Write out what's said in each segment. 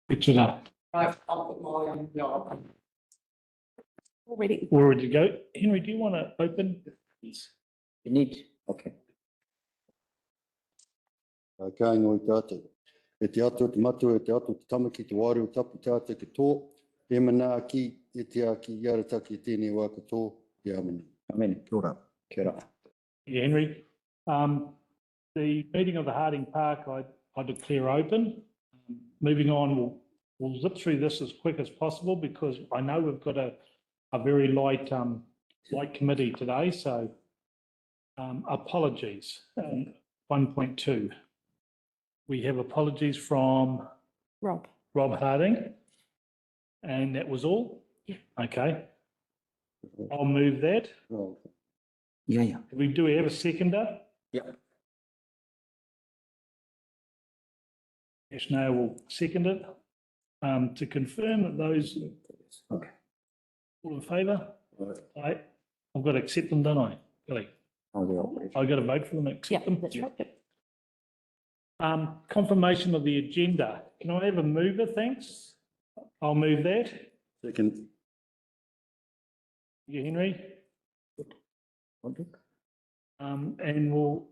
Pitch it up. I've put mine, yeah. Already. We're ready to go. Henry, do you want to open? Yes. You need, okay. Ka ingo I tātou. E te atu te matu, e te atu te tamaki, te wāre o tapu tātou ke tō. E mana ki, e te aki, i arataki e tēnei wā ka tō, e amana. Amen. Kia ora. Kia ora. Yeah, Henry. The meeting of the Harding Park, I declare open. Moving on, we'll zip through this as quick as possible because I know we've got a very light committee today. So apologies. 1.2. We have apologies from Rob. Rob Harding. And that was all? Yeah. Okay. I'll move that. Oh, Yeah. Do we have a seconder? Yep. Ashnail will second it. To confirm that those Okay. all in favour? right. Aye. I've got to accept them, don't I? Billy? I'll do it. I've got to vote for them, Yeah, accept them? that's right. Yep. Confirmation of the agenda. Can I have a mover, thanks? I'll move that. Second, You, Henry? Okay. And we'll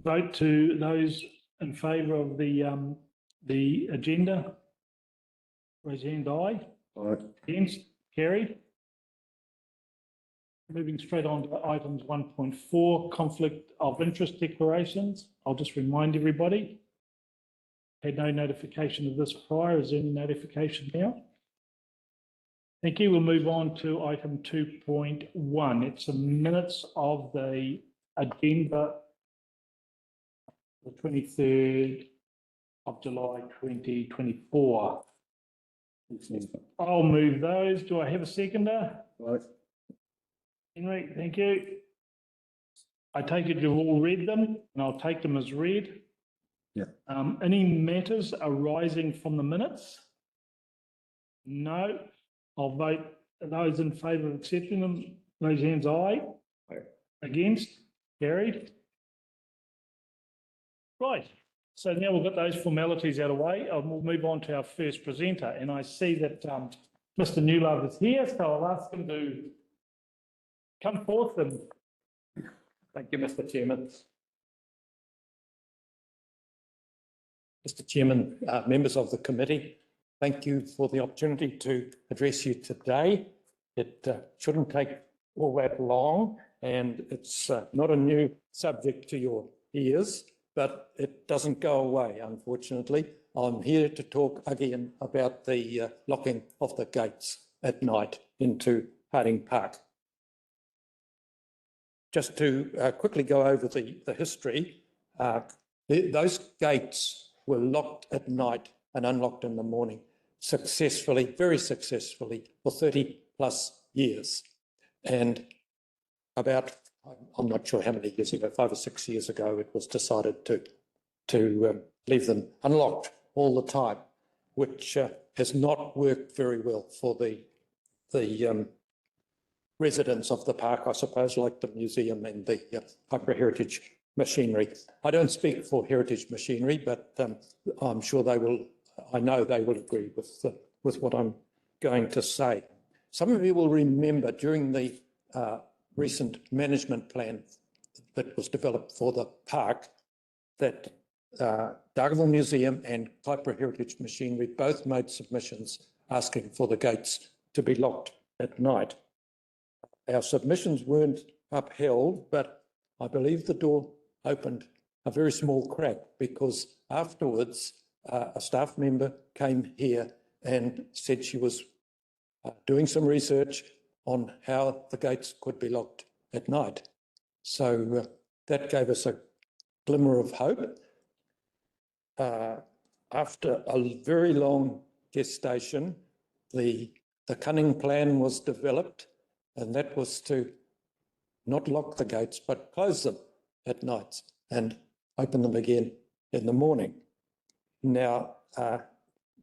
vote to those in favour of the agenda. Raise your hand, aye. aye. Against, carried. Moving straight on to items 1.4, conflict of interest declarations. I'll just remind everybody. Had no notification of this prior. Is there any notification now? Thank you. We'll move on to item 2.1. It's the minutes of the agenda, the 23rd of July 2024. I'll move those. Do I have a seconder? Right. Henry, thank you. I take it you've all read them and I'll take them as read. Yeah. Any matters arising from the minutes? No. I'll vote those in favour of accepting them. Raise your hands, aye. Aye. Against, carried. Right. So now we've got those formalities out of the way. We'll move on to our first presenter. And I see that Mr. Newlove is here, so I'll ask him to come forth and Thank you, Mr. Chairman. Mr. Chairman, members of the committee, thank you for the opportunity to address you today. It shouldn't take all that long, and it's not a new subject to your ears, but it doesn't go away, unfortunately. I'm here to talk again about the locking of the gates at night into Harding Park. Just to quickly go over the history, those gates were locked at night and unlocked in the morning successfully, very successfully, for 30 plus years. And about, I'm not sure how many years ago, 5 or 6 years ago, it was decided to leave them unlocked all the time, which has not worked very well for the residents of the park, I suppose, like the museum and the Hyper Heritage Machinery. I don't speak for Heritage Machinery, but I'm sure they will, I know they will agree with what I'm going to say. Some of you will remember during the recent management plan that was developed for the park that Dargaville Museum and Hyper Heritage Machinery both made submissions asking for the gates to be locked at night. Our submissions weren't upheld, but I believe the door opened a very small crack because afterwards a staff member came here and said she was doing some research on how the gates could be locked at night. So that gave us a glimmer of hope. After a very long gestation, the cunning plan was developed, and that was to not lock the gates, but close them at night and open them again in the morning. Now,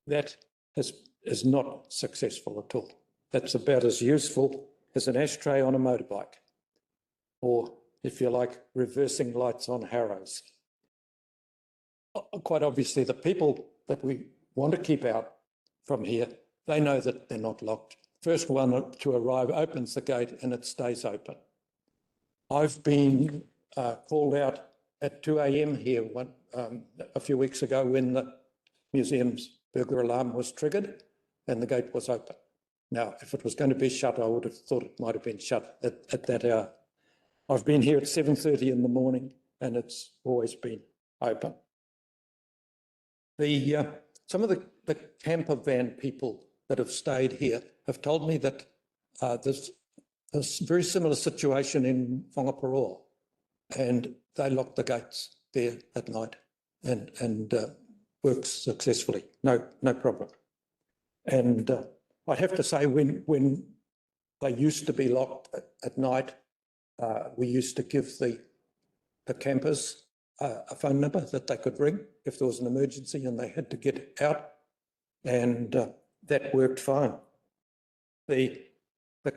that is not successful at all. That's about as useful as an ashtray on a motorbike, or, if you like, reversing lights on Harrows. Quite obviously, the people that we want to keep out from here, they know that they're not locked. First one to arrive opens the gate and it stays open. I've been called out at 2 a.m. here a few weeks ago when the museum's burglar alarm was triggered and the gate was open. Now, if it was going to be shut, I would have thought it might have been shut at that hour. I've been here at 7:30 in the morning and it's always been open. Some of the camper van people that have stayed here have told me that there's a very similar situation in Whangaparoa, and they lock the gates there at night and works successfully, no problem. And I'd have to say when they used to be locked at night, we used to give the campers a phone number that they could ring if there was an emergency and they had to get out, and that worked fine. The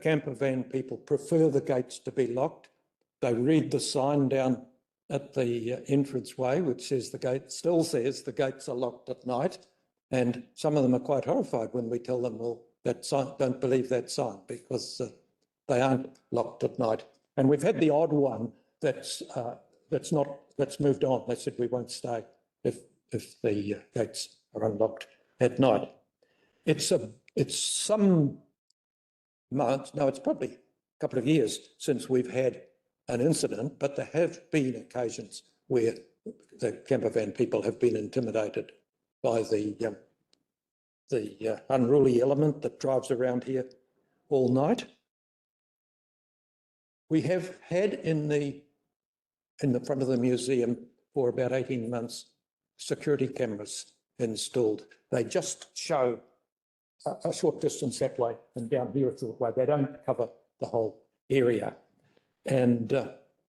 camper van people prefer the gates to be locked. They read the sign down at the entranceway, which says still says the gates are locked at night, and some of them are quite horrified when we tell them, well, that sign, don't believe that sign because they aren't locked at night. And we've had the odd one that's moved on. They said we won't stay if the gates are unlocked at night. It's some months, no, it's probably a couple of years since we've had an incident, but there have been occasions where the camper van people have been intimidated by the unruly element that drives around here all night. We have had in the front of the museum for about 18 months security cameras installed. They just show a short distance that way and down here a short way. They don't cover the whole area. And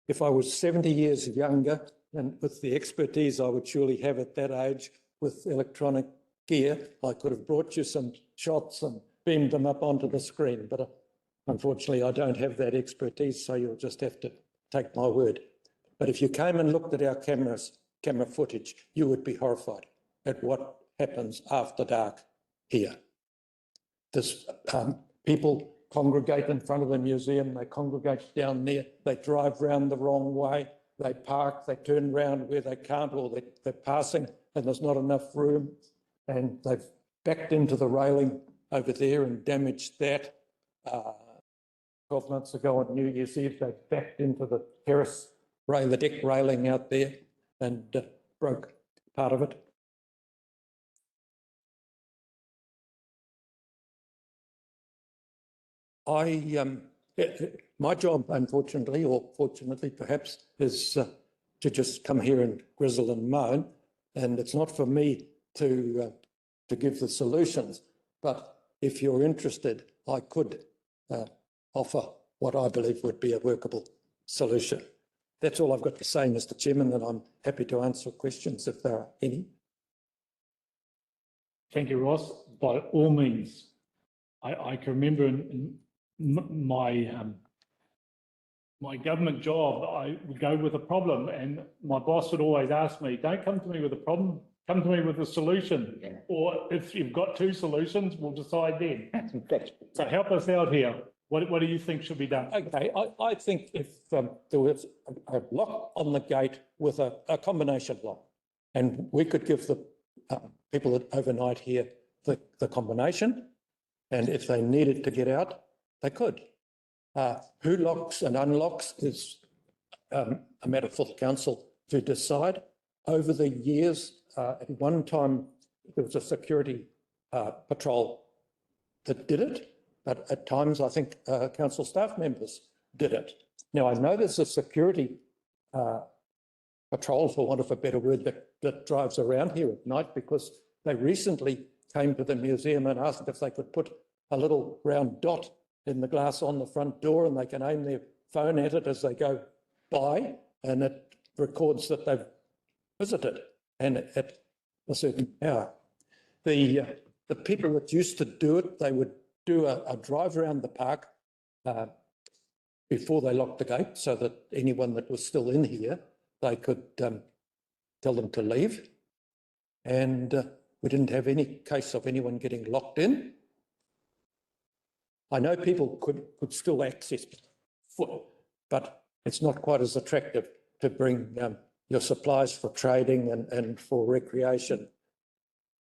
if I was 70 years younger and with the expertise I would surely have at that age with electronic gear, I could have brought you some shots and beamed them up onto the screen. But unfortunately, I don't have that expertise, so you'll just have to take my word. But if you came and looked at our camera footage, you would be horrified at what happens after dark here. People congregate in front of the museum, they congregate down there, they drive round the wrong way, they park, they turn round where they can't, or they're passing and there's not enough room, and they've backed into the railing over there and damaged that. 12 months ago on New Year's Eve, they backed into the terrace rail, the deck railing out there, and broke part of it. My job, unfortunately, or fortunately perhaps, is to just come here and grizzle and moan, and it's not for me to give the solutions. But if you're interested, I could offer what I believe would be a workable solution. That's all I've got to say, Mr. Chairman, and I'm happy to answer questions if there are any. Thank you, Ross. By all means, I can remember in my government job, I would go with a problem, and my boss would always ask me, don't come to me with a problem, come to me with a solution. Yeah. Or if you've got two solutions, we'll decide then. So help us out here. What do you think should be done? Okay, I think if there was a lock on the gate with a combination lock, and we could give the people that overnight here the combination, and if they needed to get out, they could. Who locks and unlocks is a matter for the council to decide. Over the years, at one time, there was a security patrol that did it, but at times I think council staff members did it. Now, I know there's a security patrol, for want of a better word, that drives around here at night, because they recently came to the museum and asked if they could put a little round dot in the glass on the front door, and they can aim their phone at it as they go by, and it records that they've visited and at a certain hour. The people that used to do it, they would do a drive around the park before they locked the gate, so that anyone that was still in here, they could tell them to leave. And We didn't have any case of anyone getting locked in. I know people could still access foot, but it's not quite as attractive to bring your supplies for trading and for recreation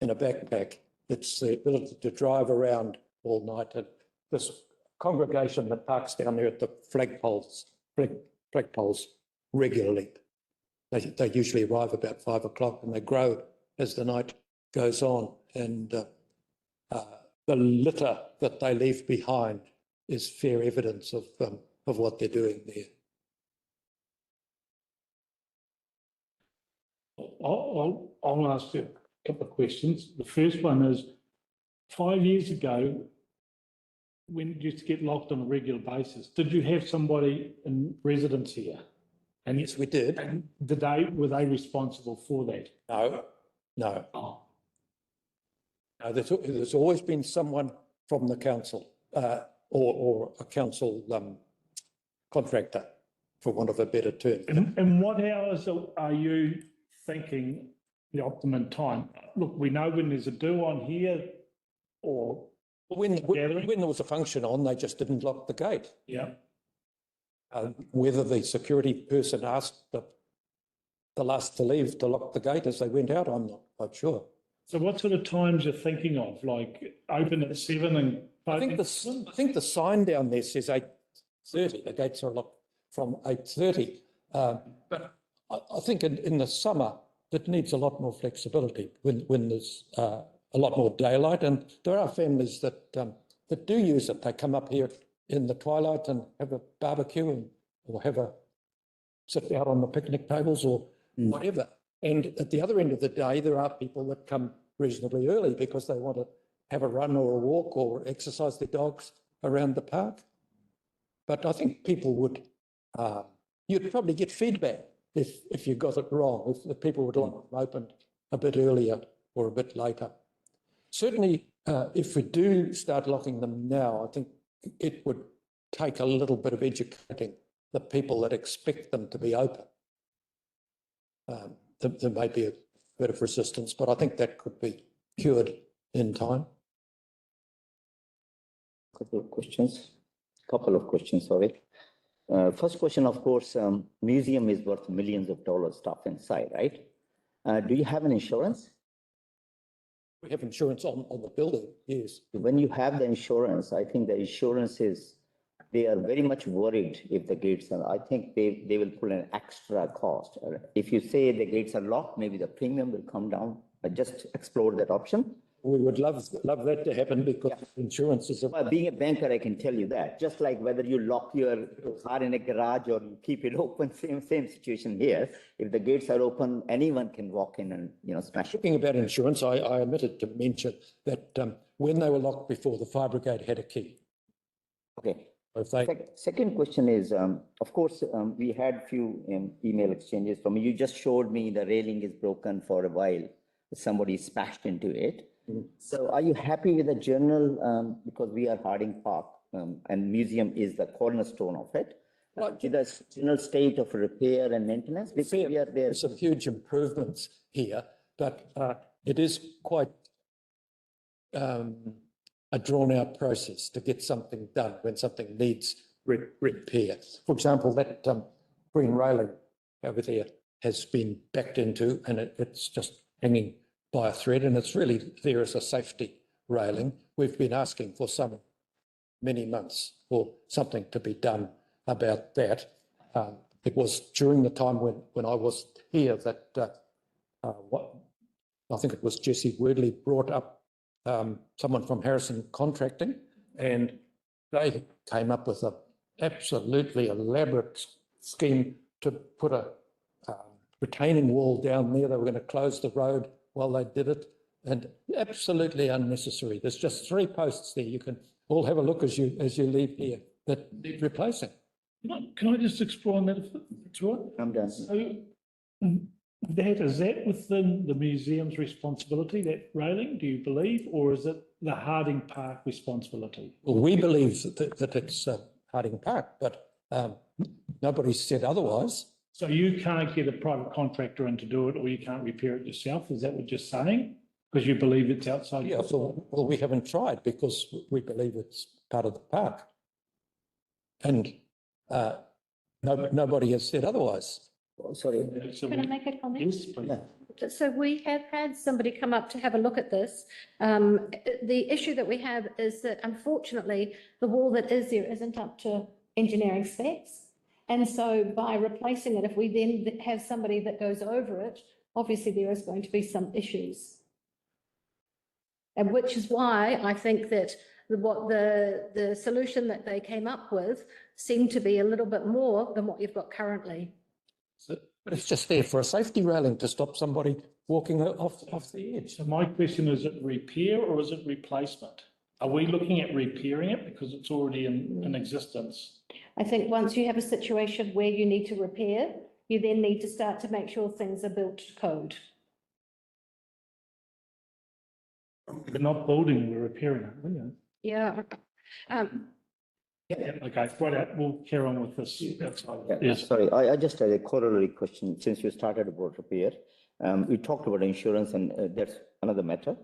in a backpack. It's the ability to drive around all night. And this congregation that parks down there at the flagpoles regularly, they usually arrive about 5 o'clock and they grow as the night goes on. And the litter that they leave behind is fair evidence of what they're doing there. I'll ask you a couple of questions. The first one is, 5 years ago, when you used to get locked on a regular basis, did you have somebody in residence here? And Yes, we did. and were they responsible for that? No. Oh, No, there's always been someone from the council or a council contractor, for want of a better term. and what hours are you thinking the optimum time? Look, we know when there's a do on here, or When gathering? there was a function on, they just didn't lock the gate. yeah. Whether the security person asked the last to leave to lock the gate as they went out, I'm not quite sure. So what sort of times you're thinking of, like open at 7 and I think the sign down there says 8:30. The gates are locked from 8:30. But I think in the summer it needs a lot more flexibility when there's a lot more daylight, and there are families that do use it. They come up here in the twilight and have a barbecue or sit out on the picnic tables or whatever. And at the other end of the day, there are people that come reasonably early because they want to have a run or a walk or exercise their dogs around the park. But I think people would, you'd probably get feedback if you got it wrong, if the people would like them opened a bit earlier or a bit later. Certainly, if we do start locking them now, I think it would take a little bit of educating the people that expect them to be open. There may be a bit of resistance, but I think that could be cured in time. Couple of questions, sorry. First question, of course, museum is worth millions of dollars stuff inside, right? Do you have an insurance? We have insurance on the building, yes. When you have the insurance, I think the insurance they are very much worried if the gates are, I think they will put an extra cost. If you say the gates are locked, maybe the premium will come down. Just explore that option. We would love that to happen because insurance is Well, being a banker, I can tell you that. Just like whether you lock your car in a garage or you keep it open, same situation here. If the gates are open, anyone can walk in and smash it. Talking about insurance, I omitted to mention that when they were locked before, the fire brigade had a key. Okay. If they, Second question is, of course, we had few email exchanges from you. You just showed me the railing is broken for a while. Somebody smashed into it. So are you happy with the journal, because we are Harding Park and museum is the cornerstone of it? In the general state of repair and maintenance? Because we are there. there's some huge improvements here, but it is quite a drawn-out process to get something done when something needs repair. For example, that green railing over there has been backed into and it's just hanging by a thread, and it's really there as a safety railing. We've been asking for many months for something to be done about that. It was during the time when I was here that I think it was Jesse Wordley brought up someone from Harrison Contracting, and they came up with an absolutely elaborate scheme to put a retaining wall down there. They were going to close the road while they did it, and absolutely unnecessary. There's just 3 posts there. You can all have a look as you leave here that need replacing. Can I just explore on that if it's right? I'm done. So is that within the museum's responsibility, that railing, do you believe, or is it the Harding Park responsibility? Well, we believe that it's Harding Park, but nobody's said otherwise. So you can't get a private contractor in to do it, or you can't repair it yourself? Is that what you're saying? Because you believe it's outside. Yeah, well, we haven't tried because we believe it's part of the park. And nobody has said otherwise. Sorry. So Can I we- make a comment? Yes, please. Yeah. So we have had somebody come up to have a look at this. The issue that we have is that unfortunately, the wall that is there isn't up to engineering specs. And so by replacing it, if we then have somebody that goes over it, obviously there is going to be some issues. And which is why I think that what the solution that they came up with seemed to be a little bit more than what you've got currently. But it's just there for a safety railing to stop somebody walking off the edge. So my question, is it repair or is it replacement? Are we looking at repairing it because it's already in existence? I think once you have a situation where you need to repair, you then need to start to make sure things are built to code. We're not building, we're repairing it, aren't we? Yeah. Okay, right, we'll carry on with this. Yes. Sorry, I just had a corollary question. Since you started about repair, we talked about insurance and that's another matter.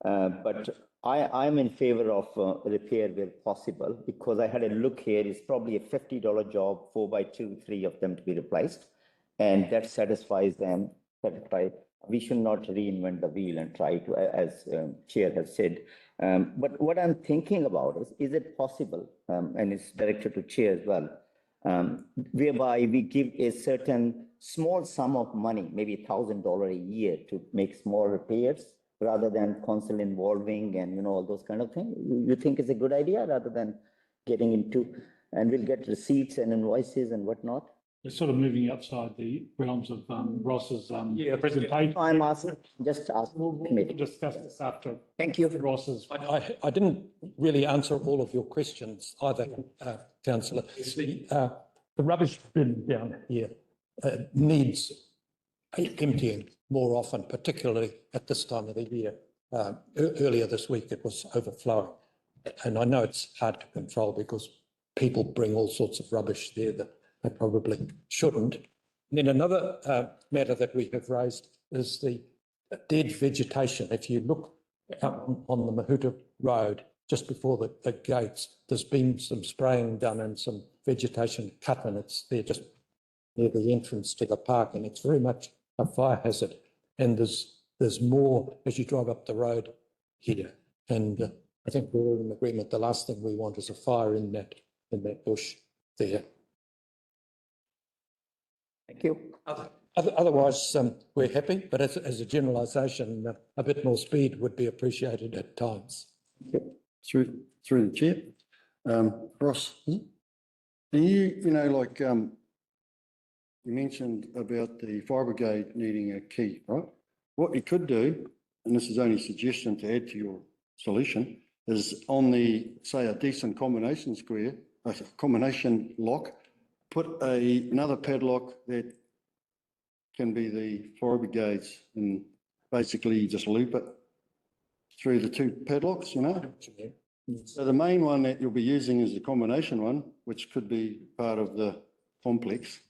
But I'm in favor of repair where possible because I had a look here. It's probably a $50 job, 4x2, 3 of them to be replaced. And that satisfies them. We should not reinvent the wheel and try to, as Chair has said. But what I'm thinking about is it possible, and it's directed to Chair as well, whereby we give a certain small sum of money, maybe $1,000 a year to make small repairs rather than council involving and, you know, all those kind of things. You think it's a good idea rather than getting into, and we'll get receipts and invoices and whatnot? It's sort of moving outside the realms of Ross's presentation. I'm asking, just ask. We'll discuss this after Thank you. Ross's. I didn't really answer all of your questions either, councillor. The rubbish bin down here needs emptying more often, particularly at this time of the year. Earlier this week, it was overflowing. And I know it's hard to control because people bring all sorts of rubbish there that they probably shouldn't. And then another matter that we have raised is the dead vegetation. If you look out on the Mahuta Road, just before the gates, there's been some spraying done and some vegetation cut, and it's there just near the entrance to the park, and it's very much a fire hazard. And there's more as you drive up the road here. And I think we're all in agreement. The last thing we want is a fire in that bush there. Thank you. Otherwise, we're happy, but as a generalisation, a bit more speed would be appreciated at times. Through the chair. Ross, you know, like you mentioned about the fire brigade needing a key, right? What you could do, and this is only a suggestion to add to your solution, is on the, say, a decent combination square, a combination lock, put another padlock that can be the fire brigades, and basically you just loop it through the two padlocks, you know? So the main one that you'll be using is the combination one, which could be part of the complex,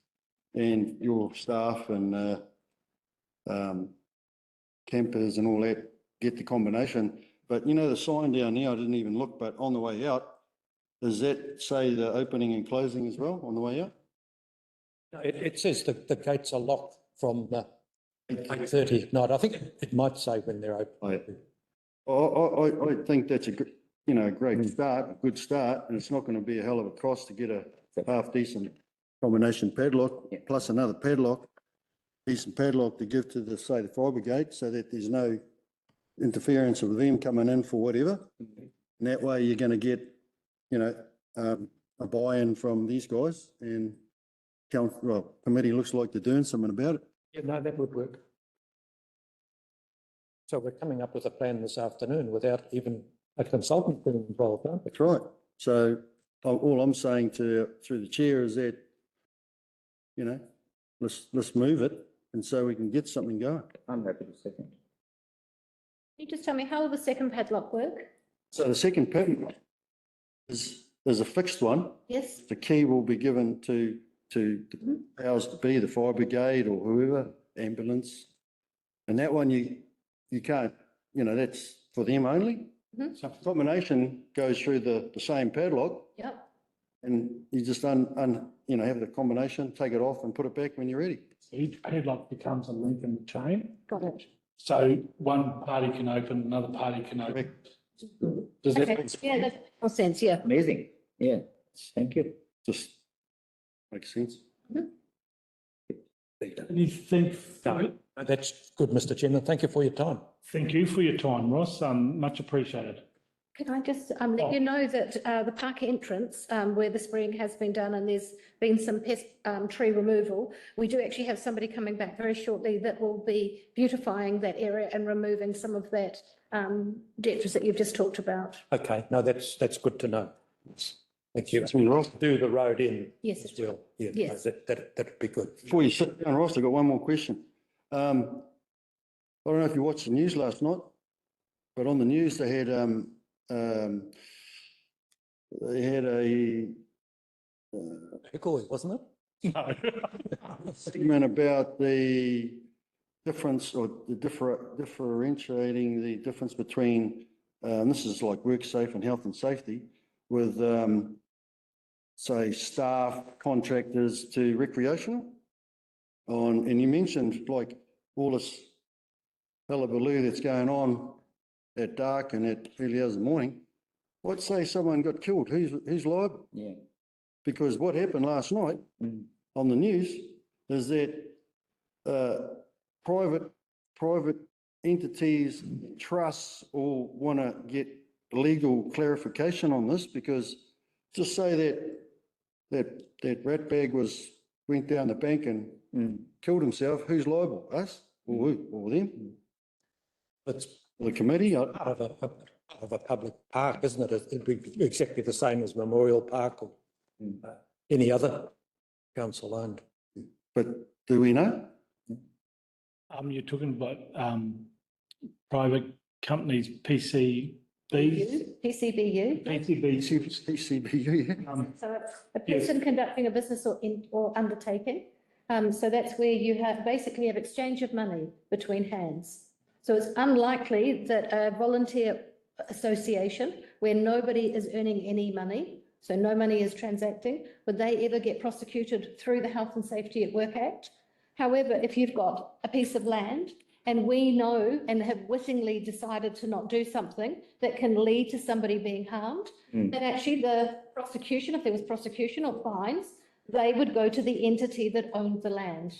and your staff and campers and all that get the combination. But you know, the sign down there, I didn't even look, but on the way out, does that say the opening and closing as well on the way out? It says that the gates are locked from 8:30 at night. I think it might say when they're open. I think that's a great start, a good start, and it's not going to be a hell of a cost to get a half decent combination padlock plus another padlock, decent padlock to give to the, say, the fire brigade, so that there's no interference of them coming in for whatever. And that way you're going to get, you know, a buy-in from these guys, and committee looks like they're doing something about it. Yeah, no, that would work. So we're coming up with a plan this afternoon without even a consultant being involved, aren't we? That's right. So all I'm saying through the chair is that, you know, let's move it, and so we can get something going. I'm happy to second. Can you just tell me how will the second padlock work? So the second padlock there's a fixed one. Yes, The key will be given to the powers to be, the fire brigade or whoever, ambulance. And that one you can't you know, that's for them only. Mhm. So if the combination goes through the same padlock Yep. and you just you know, have the combination, take it off and put it back when you're ready. Each padlock becomes a link in the chain. Got it. So one party can open, another party can open. Does that Okay. make sense? Yeah, that makes sense. Yeah. Amazing. Yeah, thank you. Just makes sense. Anything? No, that's good, Mr Chairman. Thank you for your time. Thank you for your time, Ross. Much appreciated. Can I just let you know that the park entrance where the spraying has been done and there's been some pest tree removal, we do actually have somebody coming back very shortly that will be beautifying that area and removing some of that detritus that you've just talked about. Okay, no, that's good to know. Thank you. That's me, Ross. Do the road in Yes. as well. Yeah, no, Yes. that'd be good. Before you sit down, Ross, I've got one more question. I don't know if you watched the news last night, but on the news they had a Hickory, wasn't it? No. segment about the difference or the differentiating the difference between, this is like work safe and health and safety with, say, staff, contractors to recreational. And you mentioned like all this hullabaloo that's going on at dark and at early hours of the morning. Let's say someone got killed, who's liable? Yeah. Because what happened last night Mm. on the news is that private entities, trusts all want to get legal clarification on this, because just say that ratbag went down the bank and killed himself, who's liable? Us or who? Or them? It's The committee? part of a public park, isn't it? It'd be exactly the same as Memorial Park or any other council owned. But do we know? You're talking about private companies, PCBs, PCBU. PCBU, yeah. So a person conducting a business or undertaking. So that's where you basically have exchange of money between hands. So it's unlikely that a volunteer association where nobody is earning any money, so no money is transacting, would they ever get prosecuted through the Health and Safety at Work Act? However, if you've got a piece of land and we know and have wittingly decided to not do something that can lead to somebody being harmed, then actually the prosecution, if there was prosecution or fines, they would go to the entity that owned the land.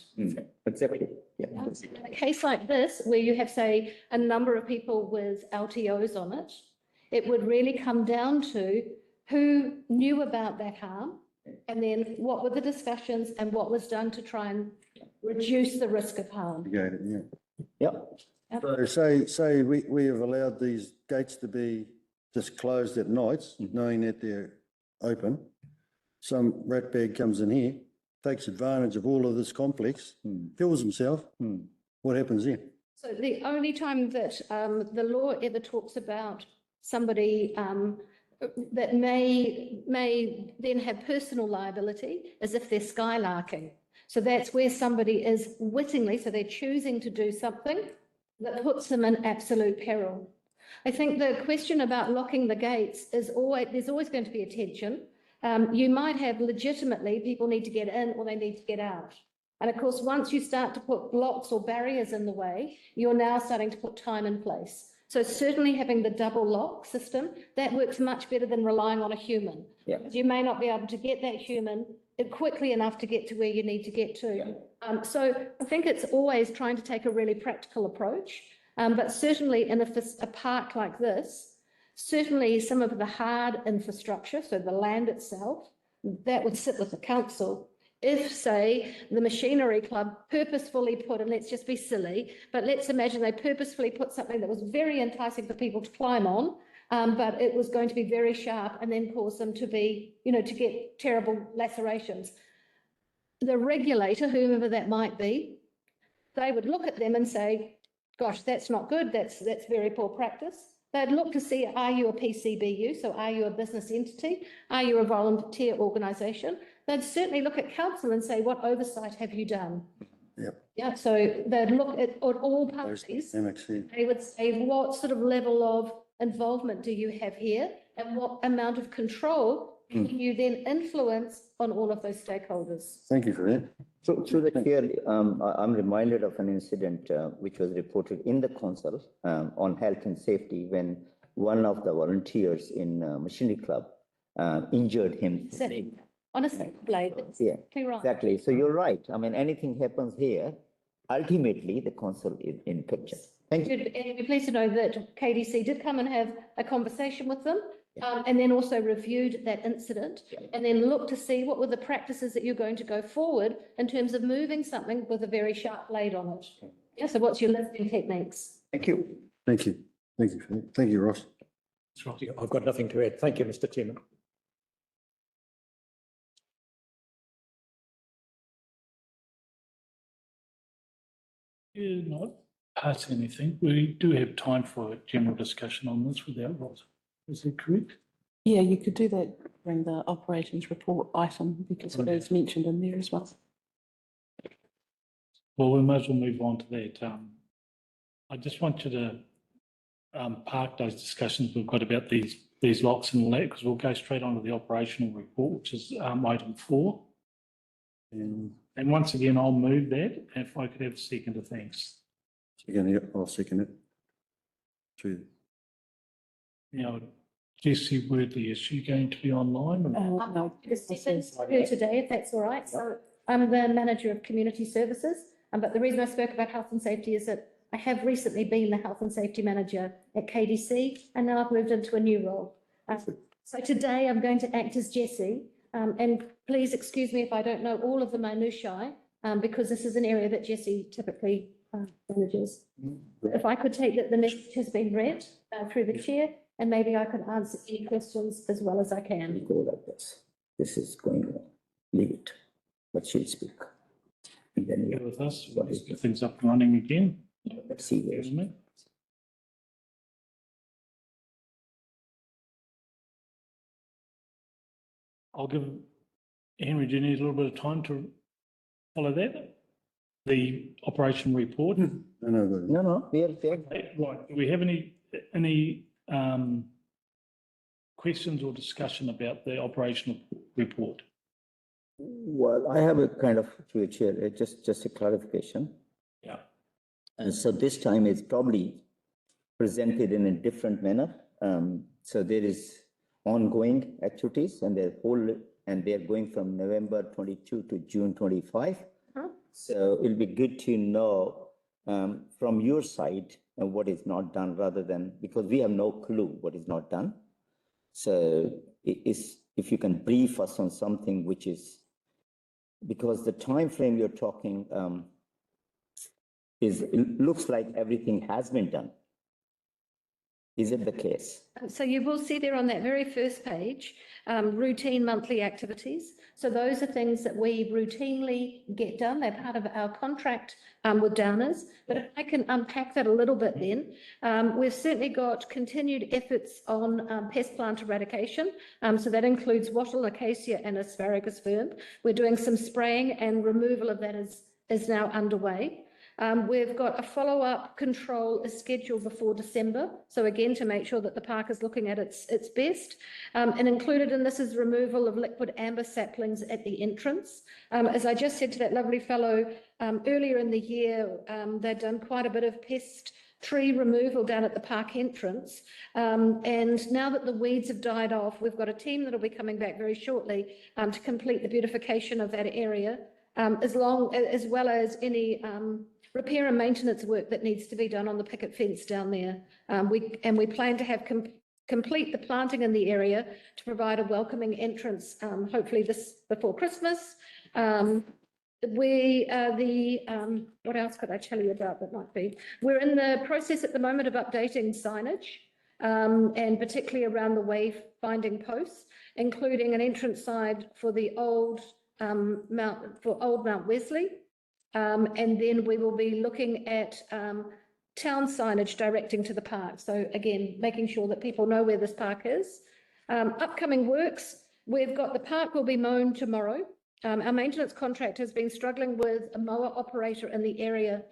Exactly. Yeah. In a case like this, where you have, say, a number of people with LTOs on it, it would really come down to who knew about that harm, and then what were the discussions and what was done to try and reduce the risk of harm. Yeah, yeah. Yeah. So say we have allowed these gates to be just closed at nights, knowing that they're open. Some ratbag comes in here, takes advantage of all of this complex, kills himself. What happens then? So the only time that the law ever talks about somebody that may then have personal liability is if they're skylarking. So that's where somebody is wittingly, so they're choosing to do something that puts them in absolute peril. I think the question about locking the gates is there's always going to be a tension. You might have legitimately people need to get in or they need to get out. And of course, once you start to put blocks or barriers in the way, you're now starting to put time in place. So certainly having the double lock system, that works much better than relying on a human. Yeah. You may not be able to get that human quickly enough to get to where you need to get to. So I think it's always trying to take a really practical approach. But certainly in a park like this, certainly some of the hard infrastructure, so the land itself, that would sit with the council. If, say, the machinery club purposefully put, and let's just be silly, but let's imagine they purposefully put something that was very enticing for people to climb on, but it was going to be very sharp and then cause them to be, to get terrible lacerations. The regulator, whoever that might be, they would look at them and say, gosh, that's not good. That's very poor practice. They'd look to see, are you a PCBU? So are you a business entity? Are you a volunteer organisation? They'd certainly look at council and say, what oversight have you done? Yep. Yeah, so they'd look at all Those parties. dynamics here. They would say, what sort of level of involvement do you have here? And what amount of control can you then influence on all of those stakeholders? Thank you for that. Through the chair, I'm reminded of an incident which was reported in the council on health and safety when one of the volunteers in Machinery Club injured him. Honestly, Blade, that's Yeah, exactly right. exactly. So you're right. I mean, anything happens here, ultimately the council is in picture. Thank you. And we're pleased to know that KDC did come and have a conversation with them, and then also reviewed that incident, and then looked to see what were the practices that you're going to go forward in terms of moving something with a very sharp blade on it. Yeah, so what's your lifting techniques? Thank you. Thank you. Thank you for that. Thank you, Ross. I've got nothing to add. Thank you, Mr Chairman. Yeah, not pass anything. We do have time for a general discussion on this without Ross. Is that correct? Yeah, you could do that during the operations report item because it is mentioned in there as well. Well, we might as well move on to that. I just want you to park those discussions we've got about these locks and all that, because we'll go straight on to the operational report, which is item 4. And once again, I'll move that. If I could have a second of thanks. Again, yeah, I'll second it. Through. Now, Jessie Worthy, is she going to be online? or- No. Stephen's here today, if that's all right. So I'm the manager of community services, but the reason I spoke about health and safety is that I have recently been the health and safety manager at KDC, and now I've moved into a new role. So today I'm going to act as Jessie, and please excuse me if I don't know all of the minutiae, because this is an area that Jessie typically manages. If I could take that the message has been read through the chair, and maybe I could answer any questions as well as I can. Go like this. This is going on. Leave it. But she'll speak. And then Bear you with us, we'll just get things up and running again. let's see where. Excuse me. I'll give Henry, do you need a little bit of time to follow that? The operation report. No, No, we are there. Right, do we have any questions or discussion about the operational report? Well, I have a kind of, through the chair, just a clarification. Yeah. And so this time it's probably presented in a different manner. So there is ongoing activities and they're going from November 22 to June 25. So it'll be good to know from your side what is not done rather than, because we have no clue what is not done. So if you can brief us on something which is, because the time frame you're talking it looks like everything has been done. Is it the case? So you will see there on that very first page, routine monthly activities. So those are things that we routinely get done. They're part of our contract with Downers. But if I can unpack that a little bit then, we've certainly got continued efforts on pest plant eradication. So that includes wattle, acacia and asparagus verb. We're doing some spraying and removal of that is now underway. We've got a follow-up control is scheduled before December. So again, to make sure that the park is looking at its best. And included in this is removal of liquid amber saplings at the entrance. As I just said to that lovely fellow, earlier in the year, they'd done quite a bit of pest tree removal down at the park entrance. And now that the weeds have died off, we've got a team that'll be coming back very shortly to complete the beautification of that area, as well as any repair and maintenance work that needs to be done on the picket fence down there. We plan to have complete the planting in the area to provide a welcoming entrance, hopefully this before Christmas. What else could I tell you about that might be? We're in the process at the moment of updating signage, and particularly around the wayfinding posts, including an entrance side for the old Mount Wesley. And then we will be looking at town signage directing to the park. So again, making sure that people know where this park is. Upcoming works, we've got the park will be mown tomorrow. Our maintenance contract has been struggling with a mower operator in the area.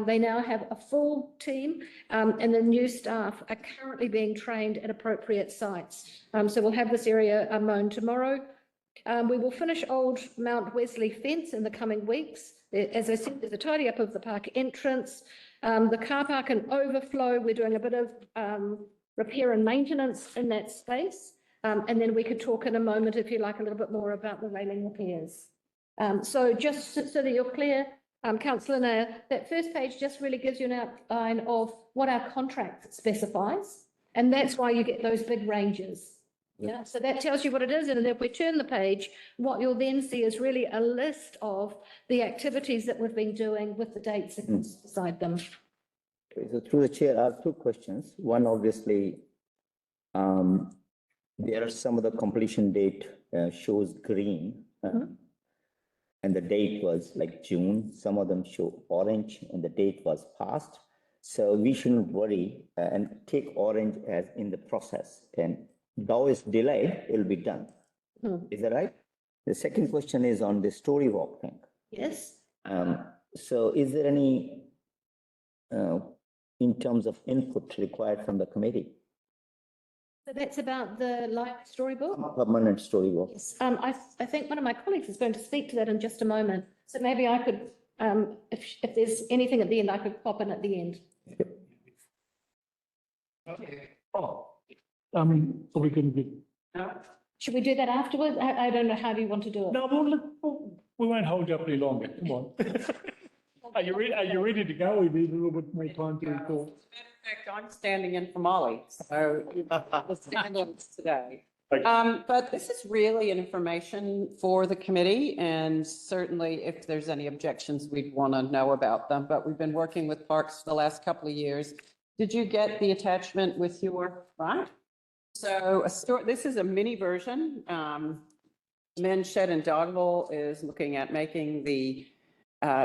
They now have a full team, and the new staff are currently being trained at appropriate sites. So we'll have this area mown tomorrow. We will finish old Mount Wesley fence in the coming weeks. As I said, there's a tidy up of the park entrance. The car park and overflow, we're doing a bit of repair and maintenance in that space. And then we could talk in a moment, if you like, a little bit more about the railing repairs. So just so that you're clear, Councillor Nair, that first page just really gives you an outline of what our contract specifies. And that's why you get those big ranges. Yeah, so that tells you what it is. And if we turn the page, what you'll then see is really a list of the activities that we've been doing with the dates beside them. Okay, so through the chair, I have two questions. One, obviously, there are some of the completion date shows green, and the date was like June. Some of them show orange, and the date was passed. So we shouldn't worry and take orange as in the process. And though it's delayed, it'll be done. Is that right? The second question is on the story walk thing. Yes. So is there any, in terms of input required from the committee? So that's about the live storybook. Permanent story walk. Yes. I think one of my colleagues is going to speak to that in just a moment. So maybe I could, if there's anything at the end, I could pop in at the end. Are we going to get? Should we do that afterwards? I don't know. How do you want to do it? No, we won't hold you up any longer. Come on. Are you ready to go? We need a little bit more time to report. Fact, I'm standing in for Molly, so we'll stand on this today. Okay. But this is really an information for the committee, and certainly if there's any objections, we'd want to know about them. But we've been working with parks for the last couple of years. Did you get the attachment with your, right? So this is a mini version. Men's Shed in Dogville is looking at making the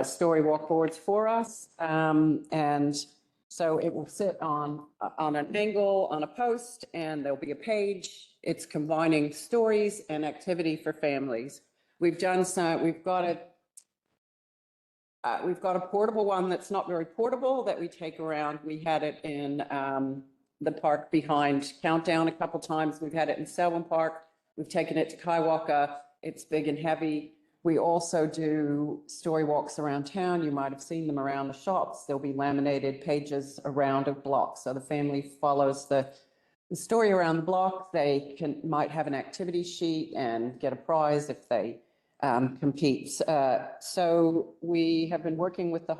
story walk boards for us. And so it will sit on an angle on a post, and there'll be a page. It's combining stories and activity for families. We've got a portable one that's not very portable that we take around. We had it in the park behind Countdown a couple times. We've had it in Selwyn Park. We've taken it to Kaiwaka. It's big and heavy. We also do story walks around town. You might have seen them around the shops. There'll be laminated pages around a block. So the family follows the story around the block. They might have an activity sheet and get a prize if they compete. So we have been working with the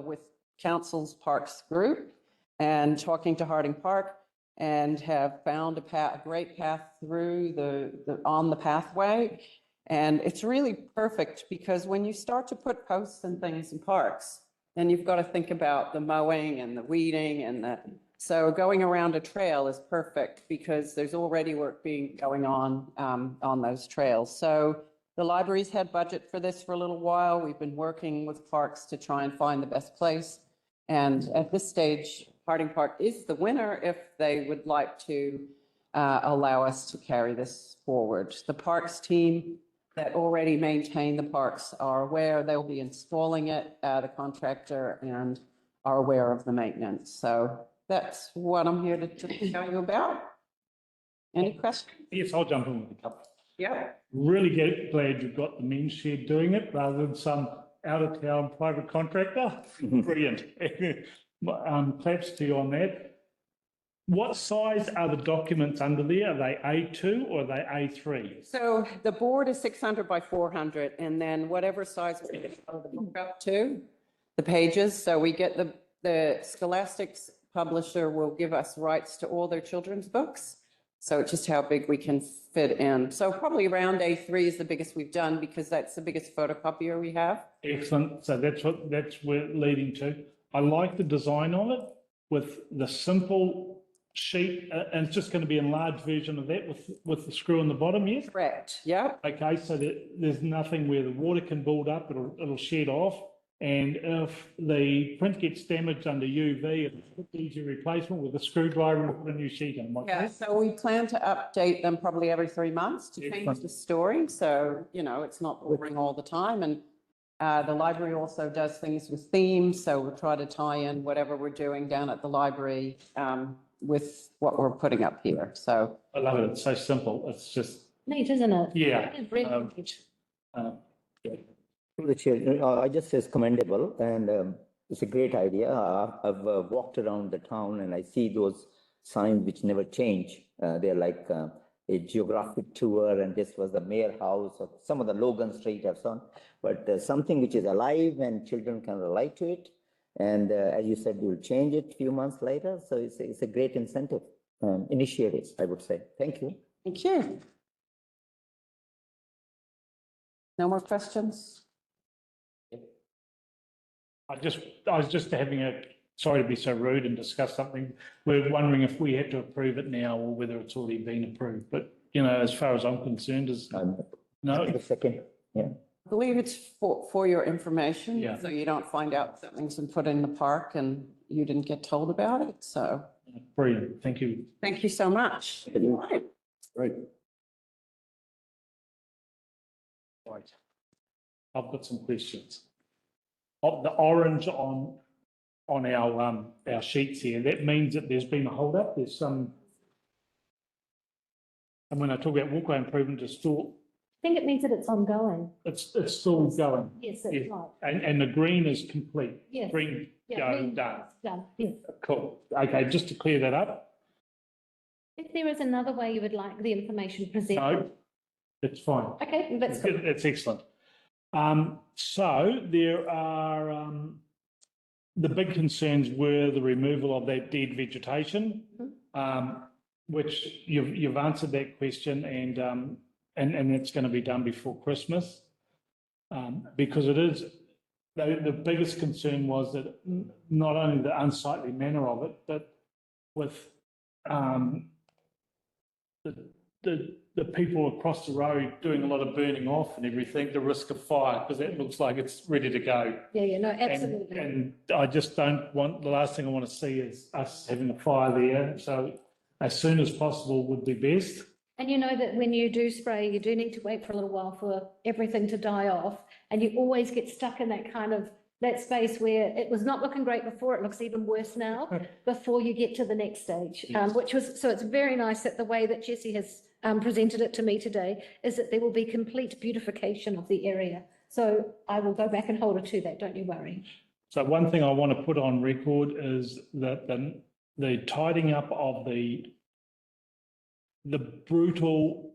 with Council's Parks group and talking to Harding Park, and have found a great path through on the pathway. And it's really perfect because when you start to put posts and things in parks, then you've got to think about the mowing and the weeding so going around a trail is perfect because there's already work going on those trails. So the library's had budget for this for a little while. We've been working with parks to try and find the best place. And at this stage, Harding Park is the winner if they would like to allow us to carry this forward. The parks team that already maintain the parks are aware they'll be installing it, the contractor, and are aware of the maintenance. So that's what I'm here to tell you about. Any questions? Yes, I'll jump in with a couple. Yeah. Really glad you've got the Men's Shed doing it rather than some out-of-town private contractor. Brilliant. Claps to you on that. What size are the documents under there? Are they A2 or are they A3? So the board is 600 by 400, and then whatever size we get the book up to, the pages. So we get the Scholastics publisher will give us rights to all their children's books. So it's just how big we can fit in. So probably around A3 is the biggest we've done because that's the biggest photocopier we have. Excellent. So that's where it's leading to. I like the design of it with the simple sheet, and it's just going to be a enlarged version of that with the screw in the bottom, yes? Correct. Yeah. Okay, so that there's nothing where the water can build up, it'll shed off. And if the print gets damaged under UV, it's a easy replacement with a screwdriver and put a new sheet in. Am I Yeah, correct? so we plan to update them probably every 3 months to change Excellent. the story. So, you know, it's not boring all the time. And the library also does things with themes. So we'll try to tie in whatever we're doing down at the library with what we're putting up here. So I love it. It's so simple. It's just, Neat, isn't it? yeah. It's really um, neat. yeah. Through the chair, I just says commendable and it's a great idea. I've walked around the town and I see those signs which never change. They're like a geographic tour and this was the mayor house or some of the Logan Street or so on. But something which is alive and children can relate to it. And as you said, you'll change it a few months later. So it's a great incentive, initiative, I would say. Thank you. thank you. No more questions? I was just having sorry to be so rude and discuss something. We're wondering if we had to approve it now or whether it's already been approved. But, you know, as far as I'm concerned, no, A second, yeah. I believe it's for your information. Yeah. So you don't find out something's been put in the park and you didn't get told about it. So brilliant. Thank you. thank you so much. Right. Great. Right. I've got some questions. Of the orange on our sheets here, that means that there's been a hold up. There's some, and when I talk about walkway improvement, it's still, I think it means that it's ongoing. it's still going. Yes, that's Yeah. right. And the green is complete. Yes. Green, Yeah, go, green done. is done, yes. Cool. Okay, just to clear that up. If there is another way you would like the information presented. No, it's fine. Okay, that's good. It's excellent. So there are, the big concerns were the removal of that dead vegetation, which you've answered that question and it's going to be done before Christmas. Because it is, the biggest concern was that not only the unsightly manner of it, but with the people across the road doing a lot of burning off and everything, the risk of fire, because that looks like it's ready to go. Yeah, no, And- absolutely. And I just don't want, the last thing I want to see is us having a fire there. So as soon as possible would be best. And you know that when you do spray, you do need to wait for a little while for everything to die off. And you always get stuck in that kind of, that space where it was not looking great before, it looks even worse now, before you get to the next stage. Yes. Which was, so it's very nice that the way that Jessie has presented it to me today is that there will be complete beautification of the area. So I will go back and hold her to that, don't you worry. So one thing I want to put on record is that the tidying up of the brutal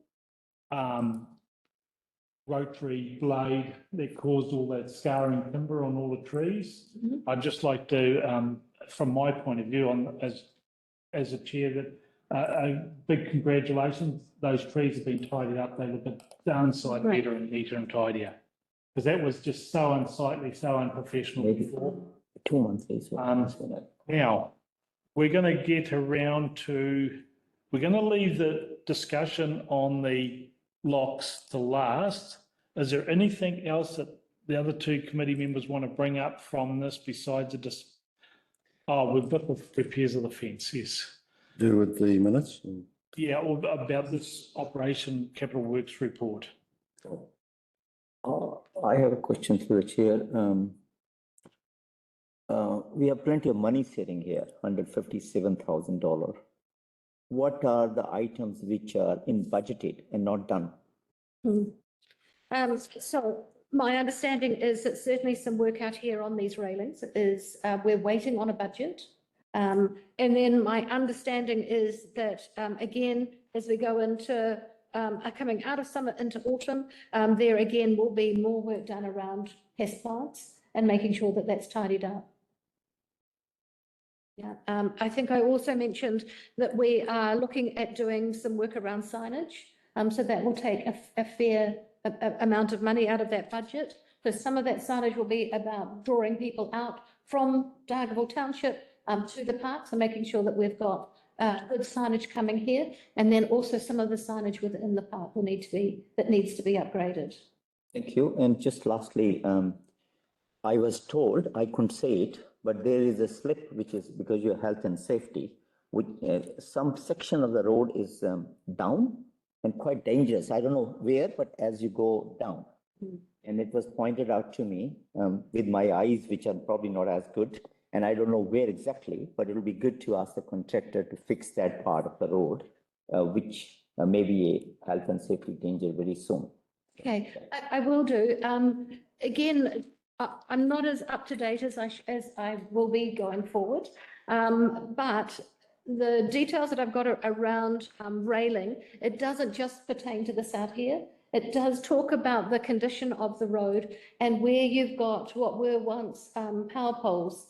rotary blade that caused all that scarring timber on all the trees. Mhm. I'd just like to, from my point of view, as a chair, that a big congratulations. Those trees have been tidied up. They look a darn sight Right. better and neater and tidier. Because that was just so unsightly, so unprofessional Maybe before. 2 months is Now, we're going to get around to, we're going to leave the discussion on the locks to last. Is there anything else that the other two committee members want to bring up from this besides we've got the repairs of the fence, yes. Do with the minutes. Yeah, or about this Operation Capital Works report. I have a question through the chair. We have plenty of money sitting here, $157,000. What are the items which are in budgeted and not done? So my understanding is that certainly some work out here on these railings is, we're waiting on a budget. And then my understanding is that, again, as we go into, are coming out of summer into autumn, there again will be more work done around pest plants and making sure that that's tidied up. Yeah, I think I also mentioned that we are looking at doing some work around signage. So that will take a fair amount of money out of that budget. So some of that signage will be about drawing people out from Dargaville Township to the parks and making sure that we've got good signage coming here. And then also some of the signage within the park will need to be, that needs to be upgraded. Thank you. And just lastly, I was told, I couldn't say it, but there is a slip which is because your health and safety, which some section of the road is down and quite dangerous. I don't know where, but as you go down. And it was pointed out to me with my eyes, which are probably not as good. And I don't know where exactly, but it'll be good to ask the contractor to fix that part of the road, which may be a health and safety danger very soon. Okay, I will do. Again, I'm not as up to date as I will be going forward. But the details that I've got around railing, it doesn't just pertain to this out here. It does talk about the condition of the road and where you've got what were once power poles.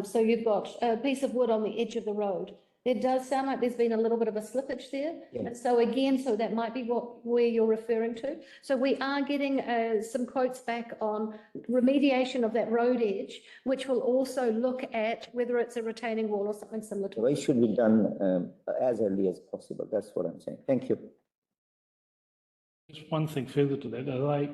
So you've got a piece of wood on the edge of the road. It does sound like there's been a little bit of a slippage there. Yeah. And so again, so that might be where you're referring to. So we are getting some quotes back on remediation of that road edge, which will also look at whether it's a retaining wall or something similar to Why it. should be done as early as possible? That's what I'm saying. Thank you. Just one thing further to that, are they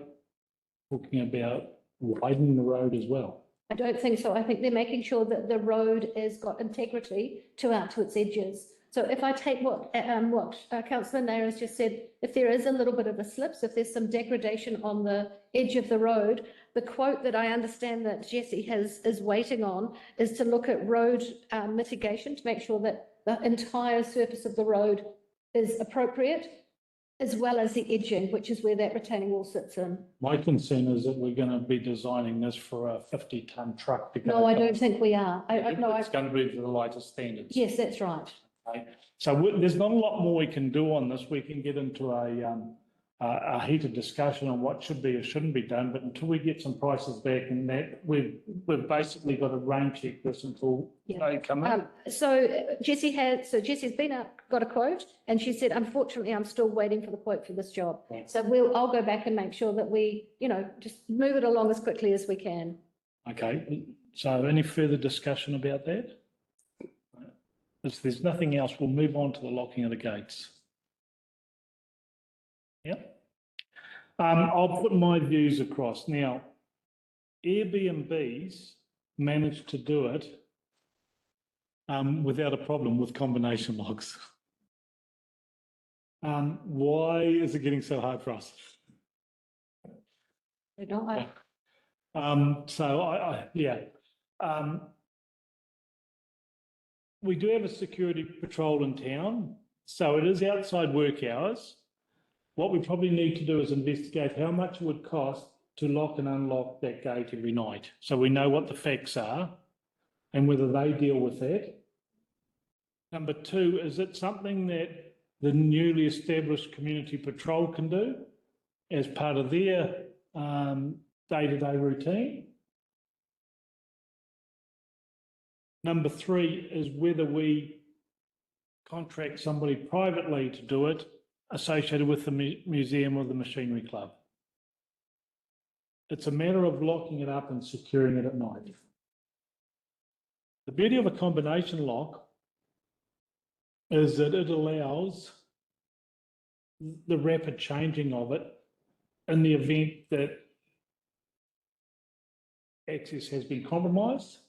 talking about widening the road as well? I don't think so. I think they're making sure that the road has got integrity out to its edges. So if I take what Councillor Nair has just said, if there is a little bit of a slip, so if there's some degradation on the edge of the road, the quote that I understand that Jesse is waiting on is to look at road mitigation to make sure that the entire surface of the road is appropriate, as well as the edging, which is where that retaining wall sits in. My concern is that we're going to be designing this for a 50-ton truck to go. No, I don't think we are. It's going to be to the latest standards. Yes, that's right. Okay. So there's not a lot more we can do on this. We can get into a heated discussion on what should be or shouldn't be done, but until we get some prices back and that, we've basically got to rain check this until they come in. So Jesse's got a quote, and she said, unfortunately, I'm still waiting for the quote for this job. Yeah. So I'll go back and make sure that we, just move it along as quickly as we can. Okay, so any further discussion about that? If there's nothing else, we'll move on to the locking of the gates. Yep. I'll put my views across. Now, Airbnbs managed to do it without a problem with combination locks. Why is it getting so hard for us? You know, we do have a security patrol in town, so it is outside work hours. What we probably need to do is investigate how much it would cost to lock and unlock that gate every night. So we know what the facts are and whether they deal with that. Number two, is it something that the newly established community patrol can do as part of their day-to-day routine? Number three is whether we contract somebody privately to do it associated with the museum or the machinery club. It's a matter of locking it up and securing it at night. The beauty of a combination lock is that it allows the rapid changing of it in the event that access has been compromised.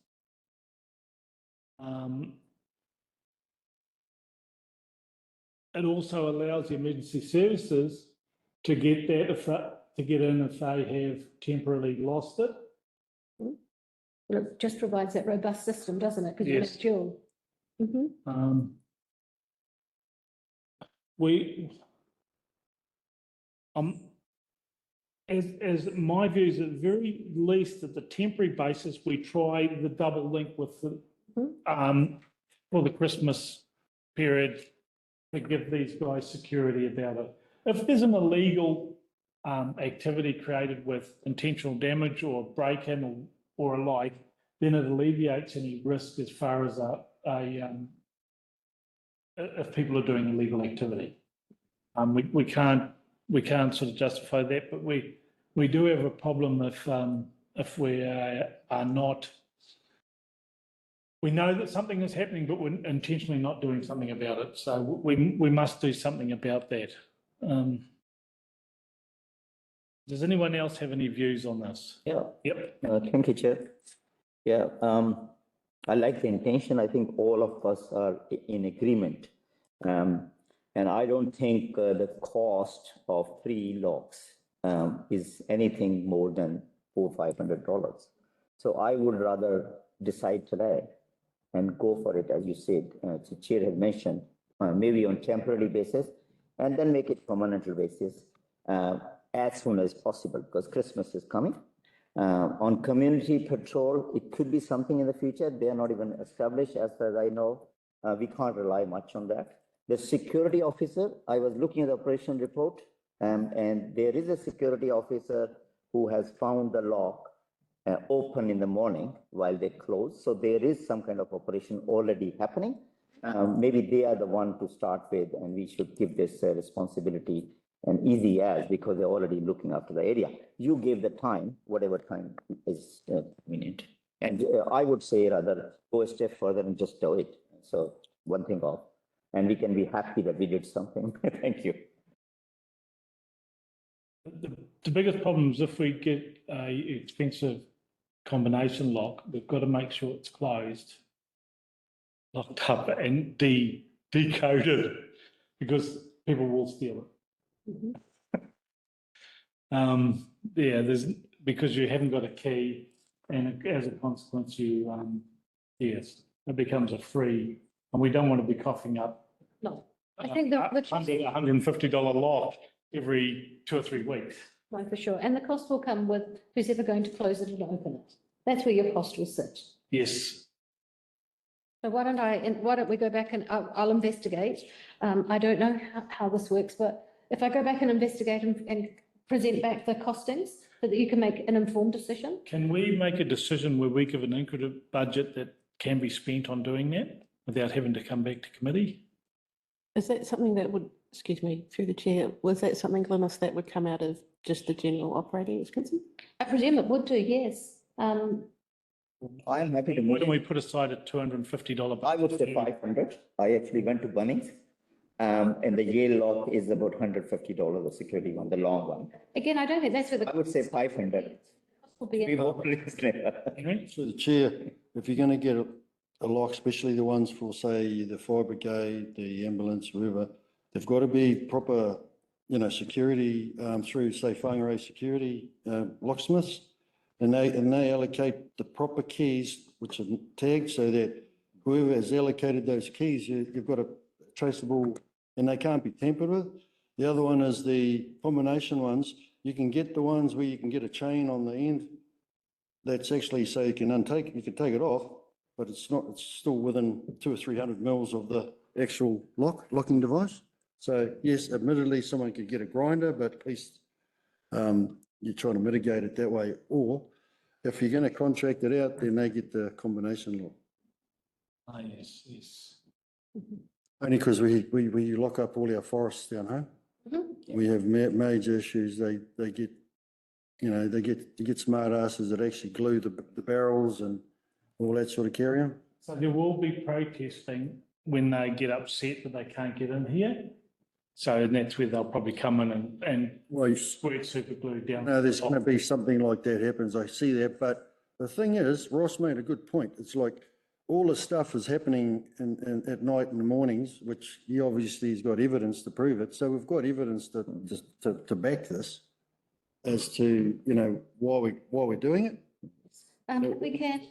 It also allows the emergency services to get that to get in if they have temporarily lost it. well, it just provides that robust system, doesn't it? Because you Yes. have dual. Mhm. As my views, at the very least, at the temporary basis, we try the double link with the for the Christmas period to give these guys security about it. If there's an illegal activity created with intentional damage or break-in or a like, then it alleviates any risk as far as if people are doing illegal activity. We can't sort of justify that, but we do have a problem if we are not. We know that something is happening, but we're intentionally not doing something about it. So we must do something about that. Does anyone else have any views on this? Yeah, Yep. thank you, Chair. Yeah, I like the intention. I think all of us are in agreement. And I don't think the cost of 3 locks is anything more than $400-500. So I would rather decide today and go for it, as you said, the chair had mentioned, maybe on temporary basis, and then make it permanent basis as soon as possible, because Christmas is coming. On community patrol, it could be something in the future. They are not even established, as far as I know. We can't rely much on that. The security officer, I was looking at the operation report, and there is a security officer who has found the lock open in the morning while they close. So there is some kind of operation already happening. Maybe they are the one to start with, and we should give this responsibility and easy as, because they're already looking after the area. You gave the time, whatever time is convenient. And I would say rather go a step further and just do it. So one thing off, and we can be happy that we did something. Thank you. The biggest problem is if we get a expensive combination lock, we've got to make sure it's closed, locked up and decoded, because people will steal it. Yeah, because you haven't got a key, and as a consequence, yes, it becomes a free, and we don't want to be coughing up. No, I think the $150 lock every 2 or 3 weeks. no, for sure. And the cost will come with who's ever going to close it and open it. That's where your cost will sit. Yes. So why don't we go back and I'll investigate. I don't know how this works, but if I go back and investigate and present back the costings so that you can make an informed decision. Can we make a decision where we give an increment budget that can be spent on doing that without having to come back to committee? Is that something that would, excuse me, through the chair, was that something, Glynis, that would come out of just the general operating expenses? I presume it would do, yes. I am happy to Why move. don't we put aside a $250? I would say 500. I actually went to Bunnings. And the Yale lock is about $150, the security one, the long one. Again, I don't think that's where the. I would say 500. cost will be. Be more reasonable. Through the chair, if you're going to get a lock, especially the ones for, say, the fire brigade, the ambulance, whoever, they've got to be proper, security through, say, Whangarei security locksmiths, and they allocate the proper keys, which are tagged, so that whoever has allocated those keys, you've got a traceable, and they can't be tampered with. The other one is the combination ones. You can get the ones where you can get a chain on the end. That's actually, so you can take it off, but it's still within 200 or 300 mils of the actual locking device. So yes, admittedly, someone could get a grinder, but at least you're trying to mitigate it that way. Or if you're going to contract it out, then they get the combination lock. Ah, yes, yes. Only because we lock up all our forests down home. We have major issues. They get, they get smart asses that actually glue the barrels and all that sort of carry on. So there will be protesting when they get upset that they can't get in here. So and that's where they'll probably come in and Well, squirt super glue down. no, there's going to be something like that happens. I see that. But the thing is, Ross made a good point. It's like all the stuff is happening at night and the mornings, which he obviously has got evidence to prove it. So we've got evidence to back this as to, why we're doing it. We can,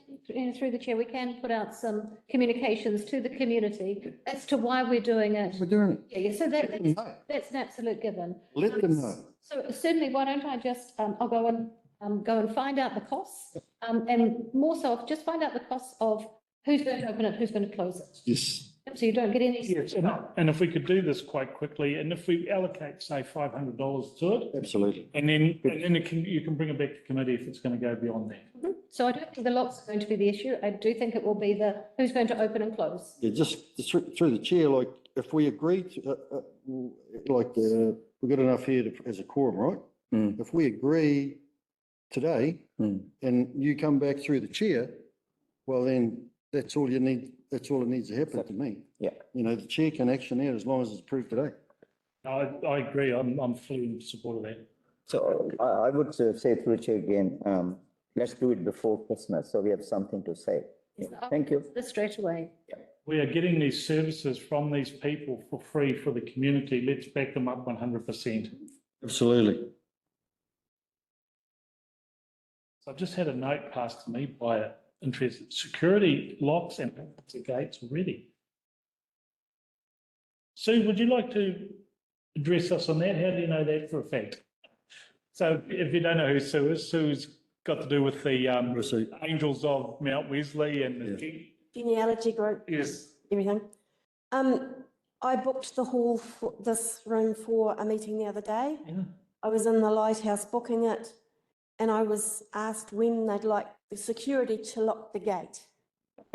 through the chair, we can put out some communications to the community as to why we're doing it. We're doing it. Yeah, so Let them know. that's an absolute given. Let them know. So certainly, why don't I just, I'll go and find out the costs, and more so, just find out the costs of who's going to open it, who's going to close it. Yes. So you don't get any. Yes, and if we could do this quite quickly, and if we allocate, say, $500 to it, Absolutely. and then you can bring it back to committee if it's going to go beyond that. So I don't think the locks are going to be the issue. I do think it will be the who's going to open and close. Yeah, just through the chair, like if we agree to, we've got enough here as a quorum, right? Mm. If we agree today and you come back through the chair, well, then that's all you need. That's all that needs to happen to me. Yeah. The chair can action out as long as it's approved today. I agree. I'm fully in support of that. So I would say through the chair again, let's do it before Christmas, so we have something to say. Thank you. This straight away. We are getting these services from these people for free for the community. Let's back them up 100%. Absolutely. So I've just had a note passed to me by an interested security locks and the gates already. Sue, would you like to address us on that? How do you know that for a fact? So if you don't know who Sue is, Sue's got to do with the Receipt. Angels of Mount Wesley and Yeah. the, Genealogy group, yes, everything. I booked the hall for this room for a meeting the other day. yeah. I was in the lighthouse booking it, and I was asked when they'd like the security to lock the gate.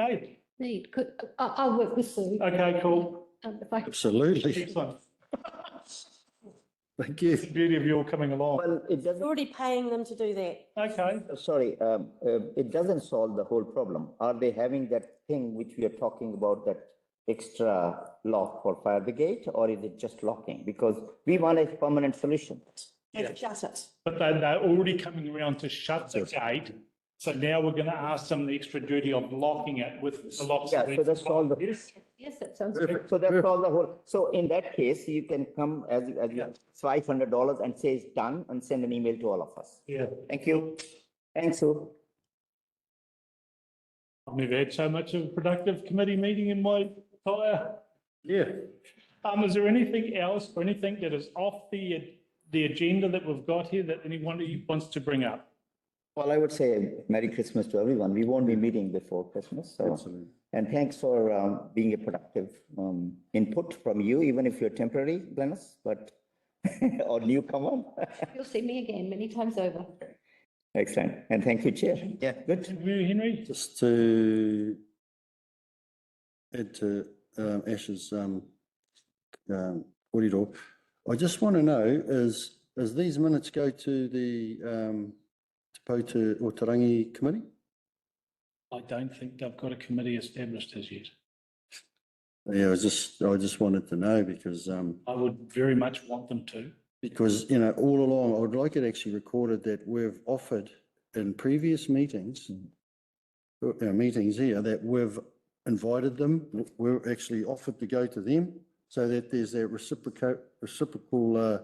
Okay, Need, could, I'll work with Sue. okay, cool. If I Absolutely. Excellent. Thank you. It's the beauty of you all coming along. Well, it doesn't. Already paying them to do that. Okay, Sorry, it doesn't solve the whole problem. Are they having that thing which we are talking about, that extra lock for fire brigade, or is it just locking? Because we want a permanent solution. Yeah. Shut it. but they're already coming around to shut the gate. So now we're going to ask them the extra duty of locking it with the locks. Yeah, so that's all the, Yes. yes, that sounds Perfect. so that's all the whole, so in that case, you can come as you, $500 and say it's done and send an email to all of us. Yeah, Thank you. Thanks, Sue. I've never had so much of a productive committee meeting in my entire. Yeah. Is there anything else or anything that is off the agenda that we've got here that anyone wants to bring up? Well, I would say Merry Christmas to everyone. We won't be meeting before Christmas, so. Absolutely. And thanks for being a productive input from you, even if you're temporary, Glenys, but, or newcomer. You'll see me again many times over. Excellent. And thank you, Chair. Yeah, good. Henry? Just to add to Ash's corridor, I just want to know is these minutes go to the Te Pouta o Tarangi committee? I don't think they've got a committee established as yet. Yeah, I just wanted to know because I would very much want them to. you know, all along, I would like it actually recorded that we've offered in previous meetings, meetings here, that we've invited them, we're actually offered to go to them, so that there's that reciprocal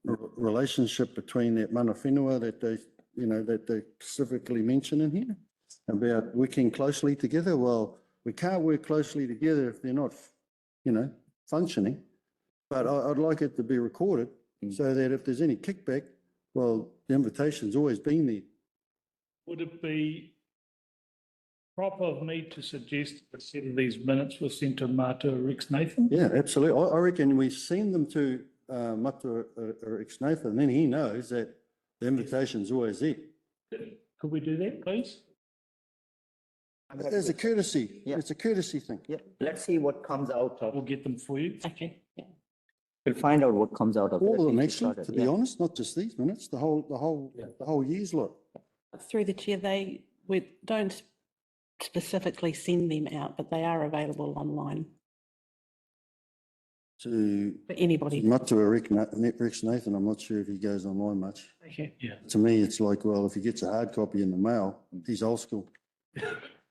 relationship between that mana whenua that they, you know, that they specifically mention in here about working closely together. Well, we can't work closely together if they're not, you know, functioning. But I'd like it to be recorded so that if there's any kickback, well, the invitation's always been there. Would it be proper of me to suggest that a set of these minutes were sent to Matua Rex Nathan? Yeah, absolutely. I reckon we send them to Matua Rex Nathan, then he knows that the invitation's always there. Could we do that, please? There's a courtesy. Yeah. It's a courtesy thing. Yeah, let's see what comes out of, We'll get them for you. Okay, yeah. we'll find out what comes out of. All that of them, since you actually, started, to be yeah. honest, not just these minutes, the whole year's lot. Through the chair, we don't specifically send them out, but they are available online To for anybody. Matua Rex Nathan, I'm not sure if he goes online much. Okay. Yeah. To me, it's like, well, if he gets a hard copy in the mail, he's old school.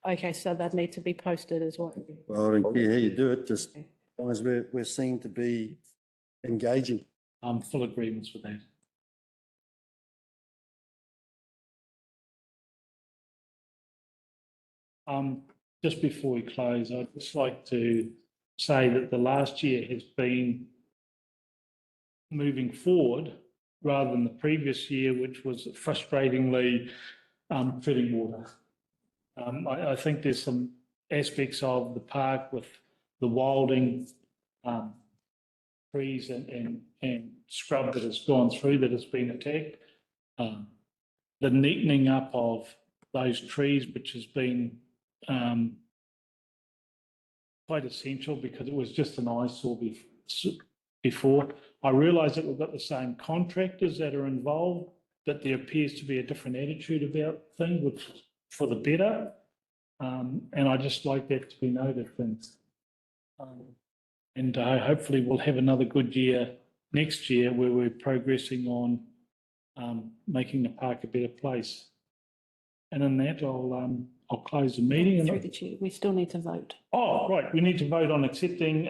Okay, so they'd need to be posted as well. Well, I don't care how you do it, just as long as we're seen to be engaging. I'm full agreements with that. Just before we close, I'd just like to say that the last year has been moving forward rather than the previous year, which was frustratingly treading water. I think there's some aspects of the park with the wilding trees and scrub that has gone through that has been attacked. The neatening up of those trees, which has been quite essential because it was just an eyesore before. I realise that we've got the same contractors that are involved, but there appears to be a different attitude about things, which is for the better. And I just like that to be noted. And hopefully we'll have another good year next year where we're progressing on making the park a better place. And in that, I'll close the meeting. Through the chair, we still need to vote. Oh, right, we need to vote on accepting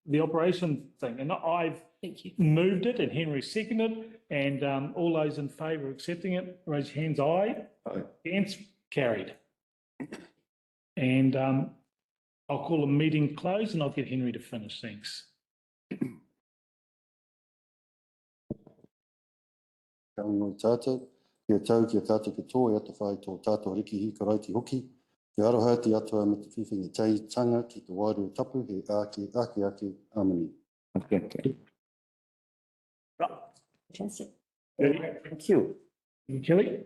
the operation thing. And I've Thank you. moved it and Henry seconded, and all those in favour of accepting it, raise your hands, aye. Aye. Against, carried. And I'll call the meeting closed and I'll get Henry to finish, thanks. Ka ingo i tātou, kia tau kia tātou ki tō e ata whai tō tātou riki hi karaiti hoki, ki aroha te atua me te whiwhinga tei tanga ki te wairu tapu he ake amani. Okay, okay. Fantastic. Thank you. Kelly?